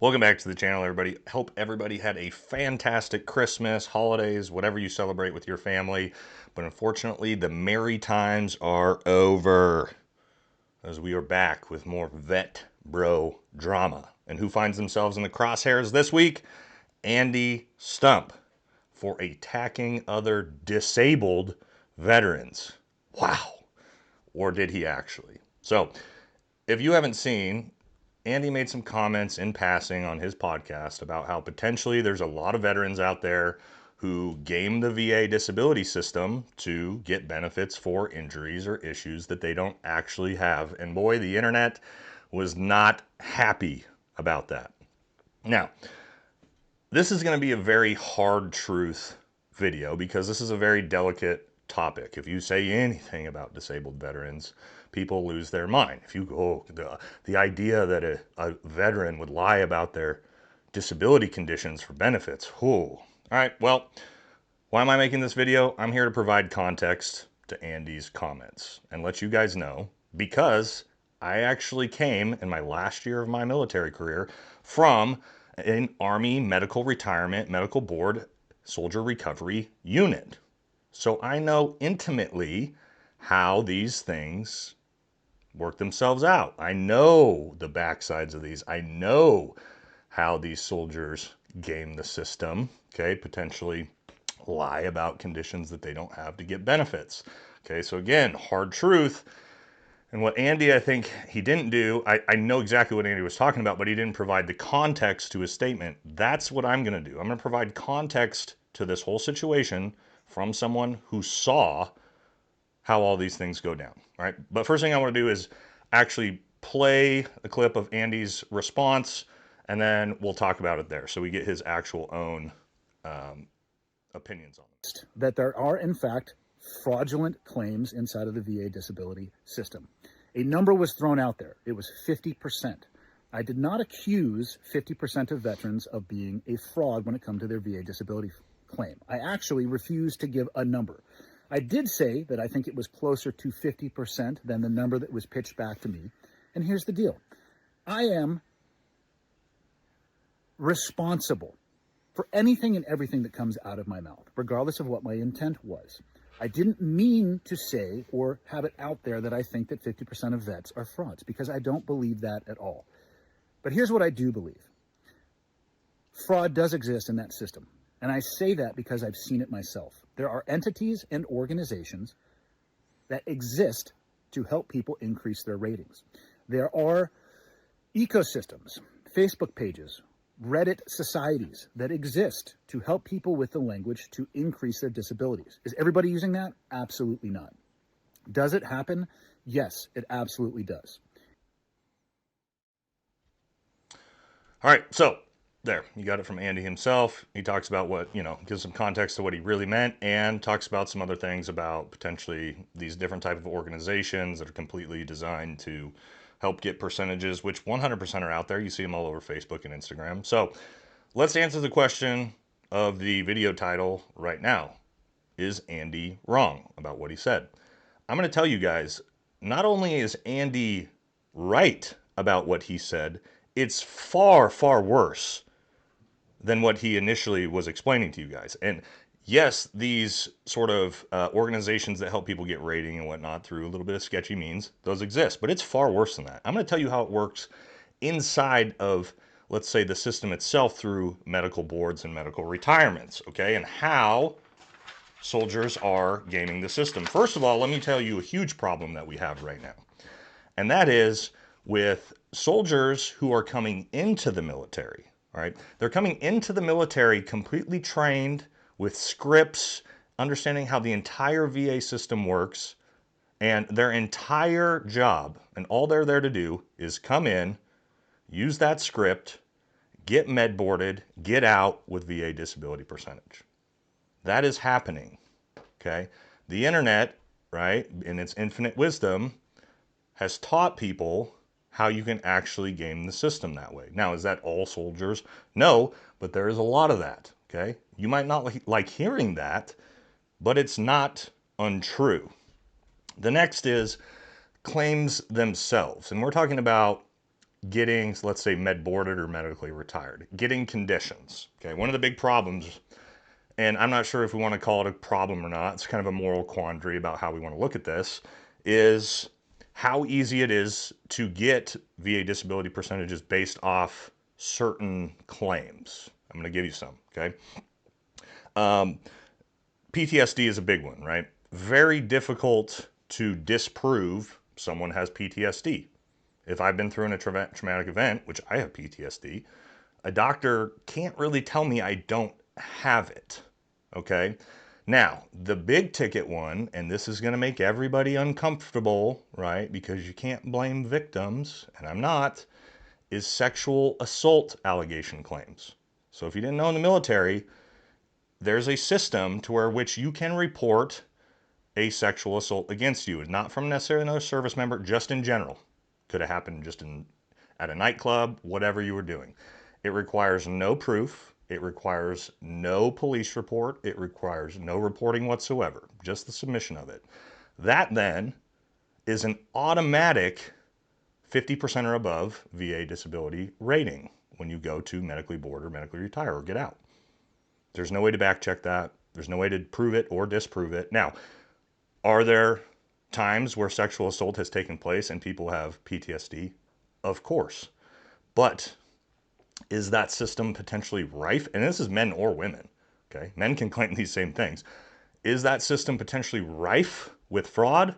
Welcome back to the channel, everybody. Hope everybody had a fantastic Christmas, holidays, whatever you celebrate with your family. But unfortunately, the merry times are over, as we are back with more vet bro drama. And who finds themselves in the crosshairs this week? Andy Stumpf for attacking other disabled veterans. Wow. Or did he actually? So, if you haven't seen, Andy made some comments in passing on his podcast about how potentially there's a lot of veterans out there who game the VA disability system to get benefits for injuries or issues that they don't actually have. And boy, the internet was not happy about that. Now, this is going to be a very hard truth video because this is a very delicate topic. If you say anything about disabled veterans, people lose their mind. If you go, the idea that a veteran would lie about their disability conditions for benefits, whoa. All right, well, why am I making this video? I'm here to provide context to Andy's comments and let you guys know, because I actually came in my last year of my military career from an Army medical retirement, medical board, soldier recovery unit. So I know intimately how these things work themselves out. I know the backsides of these. I know how these soldiers game the system, okay, potentially lie about conditions that they don't have to get benefits. Okay, so again, hard truth. And what Andy, I think he didn't do, I know exactly what Andy was talking about, but he didn't provide the context to his statement. That's what I'm going to do. I'm going to provide context to this whole situation from someone who saw how all these things go down, right? But first thing I want to do is actually play a clip of Andy's response, and then we'll talk about it there so we get his actual own opinions on it. That there are, in fact, fraudulent claims inside of the VA disability system. A number was thrown out there. It was 50%. I did not accuse 50% of veterans of being a fraud when it comes to their VA disability claim. I actually refused to give a number. I did say that I think it was closer to 50% than the number that was pitched back to me. And here's the deal. I am responsible for anything and everything that comes out of my mouth, regardless of what my intent was. I didn't mean to say or have it out there that I think that 50% of vets are frauds, because I don't believe that at all. But here's what I do believe. Fraud does exist in that system. And I say that because I've seen it myself. There are entities and organizations that exist to help people increase their ratings. There are ecosystems, Facebook pages, Reddit societies that exist to help people with the language to increase their disabilities. Is everybody using that? Absolutely not. Does it happen? Yes, it absolutely does. All right, so there, you got it from Andy himself. He talks about what, gives some context to what he really meant, and talks about some other things about potentially these different type of organizations that are completely designed to help get percentages, which 100% are out there. You see them all over Facebook and Instagram. So let's answer the question of the video title right now. Is Andy wrong about what he said? I'm going to tell you guys, not only is Andy right about what he said, it's far, far worse than what he initially was explaining to you guys. And yes, these sort of organizations that help people get rating and whatnot through a little bit of sketchy means, those exist, but it's far worse than that. I'm going to tell you how it works inside of, let's say, the system itself through medical boards and medical retirements, okay, and how soldiers are gaming the system. First of all, let me tell you a huge problem that we have right now, and that is with soldiers who are coming into the military, all right? They're coming into the military completely trained with scripts, understanding how the entire VA system works, and their entire job, and all they're there to do is come in, use that script, get med boarded, get out with VA disability percentage. That is happening, okay? The internet, right, in its infinite wisdom, has taught people how you can actually game the system that way. Now, is that all soldiers? No, but there is a lot of that, okay? You might not like hearing that, but it's not untrue. The next is claims themselves. And we're talking about getting, let's say, med boarded or medically retired, getting conditions. Okay, one of the big problems, and I'm not sure if we want to call it a problem or not, it's kind of a moral quandary about how we want to look at this, is how easy it is to get VA disability percentages based off certain claims. I'm going to give you some, okay? PTSD is a big one, right? Very difficult to disprove someone has PTSD. If I've been through a traumatic event, which I have PTSD, a doctor can't really tell me I don't have it, okay? Now, the big ticket one, and this is going to make everybody uncomfortable, right? Because you can't blame victims, and I'm not, is sexual assault allegation claims. So if you didn't know, in the military, there's a system to where which you can report a sexual assault against you, not from necessarily another service member, just in general. Could have happened just at a nightclub, whatever you were doing. It requires no proof. It requires no police report. It requires no reporting whatsoever, just the submission of it. That then is an automatic 50% or above VA disability rating when you go to medically board or medically retire or get out. There's no way to back check that. There's no way to prove it or disprove it. Now, are there times where sexual assault has taken place and people have PTSD? Of course. But is that system potentially rife? And this is men or women, okay? Men can claim these same things. Is that system potentially rife with fraud?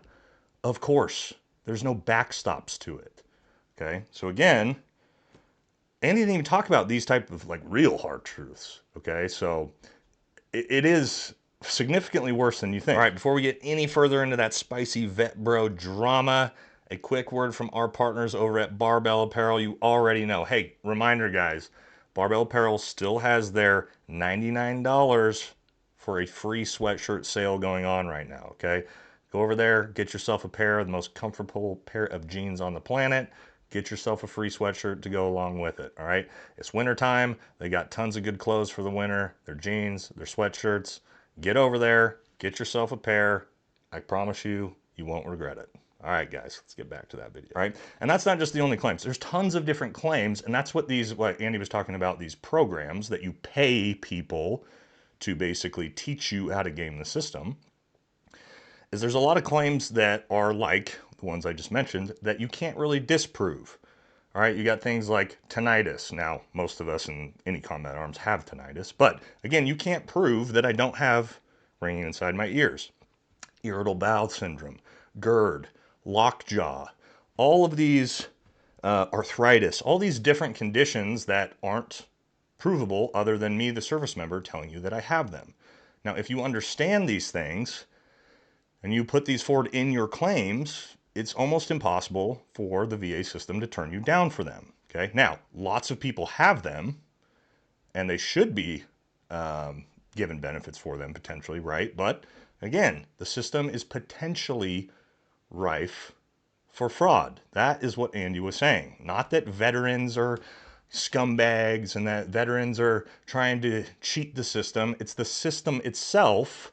Of course. There's no backstops to it, okay? So again, Andy didn't even talk about these type of like real hard truths, okay? So it is significantly worse than you think. All right, before we get any further into that spicy vet bro drama, a quick word from our partners over at Barbell Apparel. You already know. Hey, reminder guys, Barbell Apparel still has their $99 for a free sweatshirt sale going on right now, okay? Go over there, get yourself a pair of the most comfortable pair of jeans on the planet. Get yourself a free sweatshirt to go along with it, all right? It's winter time. They got tons of good clothes for the winter. Their jeans, their sweatshirts. Get over there, get yourself a pair. I promise you, you won't regret it. All right, guys, let's get back to that video, all right? And that's not just the only claims. There's tons of different claims, and that's what Andy was talking about, these programs that you pay people to basically teach you how to game the system, is there's a lot of claims that are like the ones I just mentioned that you can't really disprove. All right, you got things like tinnitus. Now, most of us in any combat arms have tinnitus, but again, you can't prove that I don't have ringing inside my ears. Irritable bowel syndrome, GERD, lockjaw, all of these arthritis, all these different conditions that aren't provable other than me, the service member, telling you that I have them. Now, if you understand these things, and you put these forward in your claims, it's almost impossible for the VA system to turn you down for them. Okay. Now, lots of people have them, and they should be given benefits for them potentially, right? But again, the system is potentially rife for fraud. That is what Andy was saying. Not that veterans are scumbags and that veterans are trying to cheat the system. It's the system itself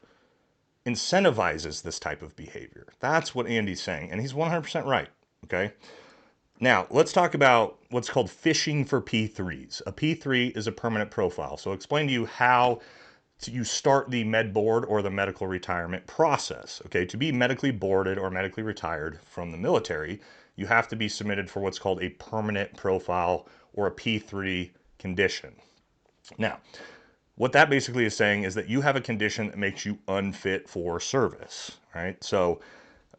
incentivizes this type of behavior. That's what Andy's saying, and he's 100% right, okay? Now, let's talk about what's called fishing for P3s. A P3 is a permanent profile. So I'll explain to you how you start the med board or the medical retirement process, okay? To be medically boarded or medically retired from the military, you have to be submitted for what's called a permanent profile or a P3 condition. Now, what that basically is saying is that you have a condition that makes you unfit for service, right? So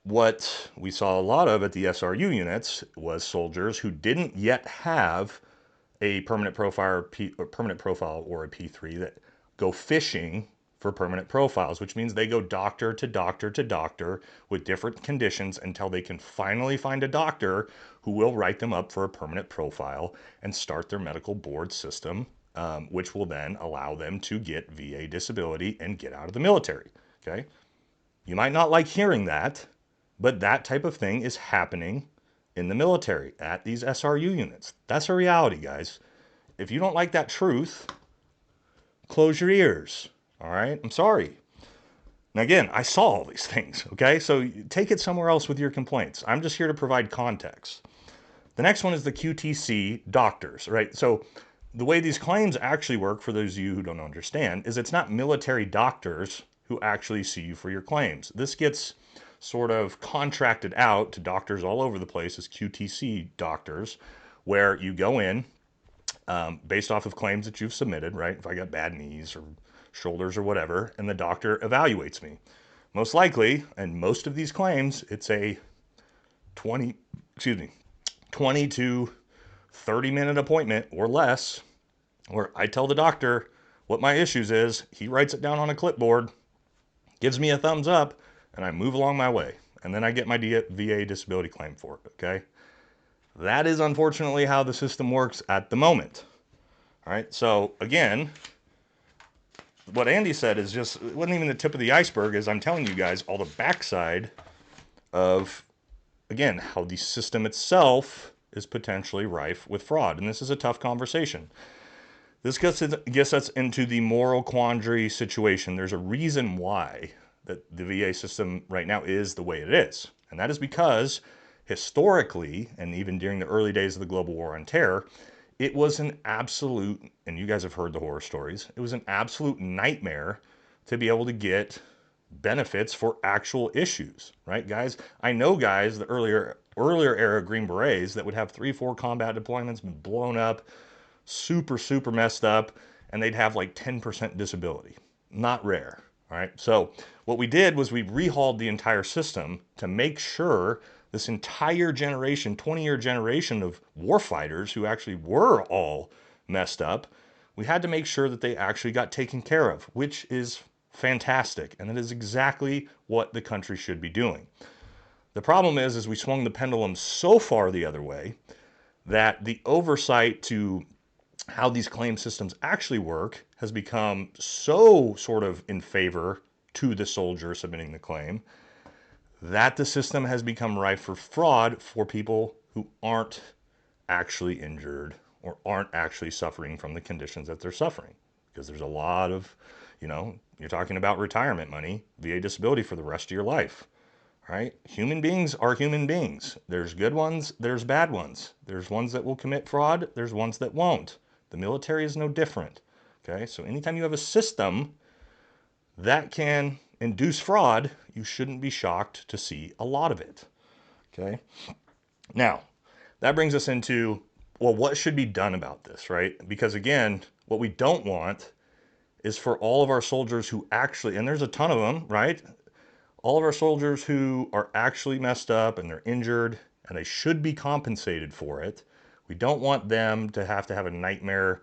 what we saw a lot of at the SRU units was soldiers who didn't yet have a permanent profile or a P3 that go fishing for permanent profiles, which means they go doctor to doctor to doctor with different conditions until they can finally find a doctor who will write them up for a permanent profile and start their medical board system, which will then allow them to get VA disability and get out of the military, okay? You might not like hearing that, but that type of thing is happening in the military at these SRU units. That's a reality, guys. If you don't like that truth, close your ears, all right? I'm sorry. Now, again, I saw all these things, okay? So take it somewhere else with your complaints. I'm just here to provide context. The next one is the QTC doctors, right? So the way these claims actually work, for those of you who don't understand, is it's not military doctors who actually see you for your claims. This gets sort of contracted out to doctors all over the place as QTC doctors, where you go in based off of claims that you've submitted, right? If I got bad knees or shoulders or whatever, and the doctor evaluates me. Most likely, and most of these claims, it's a 20, excuse me, 20 to 30-minute appointment or less, where I tell the doctor what my issues is. He writes it down on a clipboard, gives me a thumbs up, and I move along my way. And then I get my VA disability claim for it, okay? That is unfortunately how the system works at the moment. All right, so again, what Andy said is just, it wasn't even the tip of the iceberg, is I'm telling you guys all the backside of, again, how the system itself is potentially rife with fraud. And this is a tough conversation. This gets us into the moral quandary situation. There's a reason why that the VA system right now is the way it is. And that is because historically, and even during the early days of the global war on terror, it was an absolute, and you guys have heard the horror stories, it was an absolute nightmare to be able to get benefits for actual issues, right, guys? I know guys, the earlier era Green Berets that would have 3-4 combat deployments, been blown up, super messed up, and they'd have like 10% disability. Not rare, all right? So what we did was we rehauled the entire system to make sure this entire generation, 20-year generation of warfighters who actually were all messed up, we had to make sure that they actually got taken care of, which is fantastic. And that is exactly what the country should be doing. The problem is we swung the pendulum so far the other way that the oversight to how these claim systems actually work has become so sort of in favor to the soldier submitting the claim that the system has become rife for fraud for people who aren't actually injured or aren't actually suffering from the conditions that they're suffering. Because there's a lot of, you're talking about retirement money, VA disability for the rest of your life, right? Human beings are human beings. There's good ones, there's bad ones. There's ones that will commit fraud, there's ones that won't. The military is no different, okay? So anytime you have a system that can induce fraud, you shouldn't be shocked to see a lot of it, okay? Now, that brings us into, well, what should be done about this, right? Because again, what we don't want is for all of our soldiers who actually, and there's a ton of them, right? All of our soldiers who are actually messed up and they're injured and they should be compensated for it. We don't want them to have a nightmare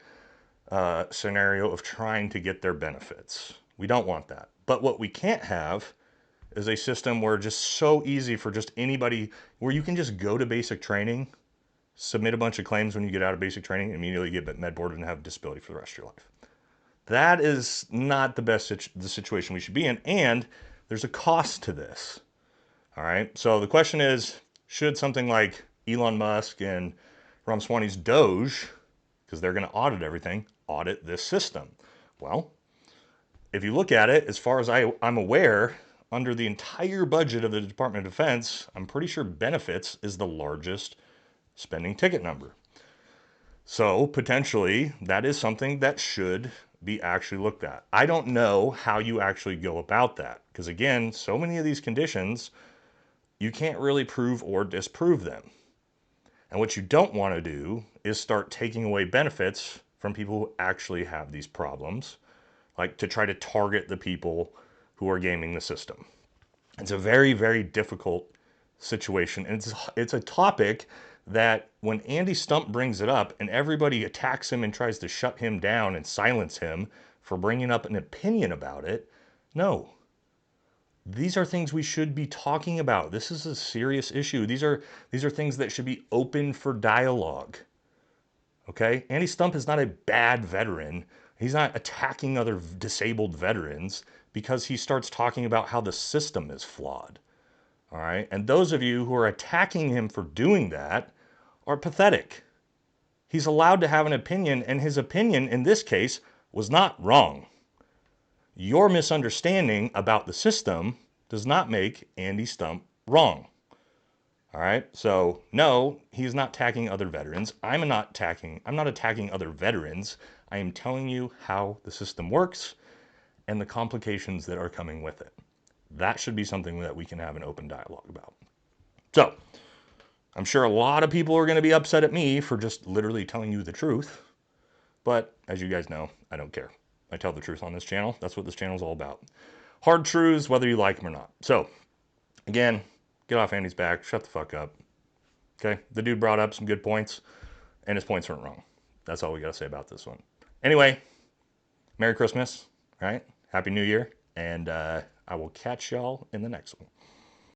scenario of trying to get their benefits. We don't want that. But what we can't have is a system where just so easy for just anybody, where you can just go to basic training, submit a bunch of claims when you get out of basic training, immediately get med boarded and have disability for the rest of your life. That is not the situation we should be in, and there's a cost to this. All right, so the question is, should something like Elon Musk and Ramaswamy's Doge, because they're going to audit everything, audit this system? Well, if you look at it, as far as I'm aware, under the entire budget of the Department of Defense, I'm pretty sure benefits is the largest spending ticket number. So potentially that is something that should be actually looked at. I don't know how you actually go about that, because again, so many of these conditions, you can't really prove or disprove them. And what you don't want to do is start taking away benefits from people who actually have these problems, like to try to target the people who are gaming the system. It's a very difficult situation. And it's a topic that when Andy Stumpf brings it up and everybody attacks him and tries to shut him down and silence him for bringing up an opinion about it, no. These are things we should be talking about. This is a serious issue. These are things that should be open for dialogue. Okay? Andy Stumpf is not a bad veteran. He's not attacking other disabled veterans because he starts talking about how the system is flawed. All right? And those of you who are attacking him for doing that are pathetic. He's allowed to have an opinion, and his opinion in this case was not wrong. Your misunderstanding about the system does not make Andy Stumpf wrong. All right. So no, he's not attacking other veterans. I'm not attacking other veterans. I am telling you how the system works and the complications that are coming with it. That should be something that we can have an open dialogue about. So, I'm sure a lot of people are going to be upset at me for just literally telling you the truth. But as you guys know, I don't care. I tell the truth on this channel. That's what this channel is all about. Hard truths, whether you like them or not. So, again, get off Andy's back. Shut the fuck up. Okay? The dude brought up some good points, and his points weren't wrong. That's all we got to say about this one. Anyway, Merry Christmas. All right? Happy New Year. And I will catch y'all in the next one.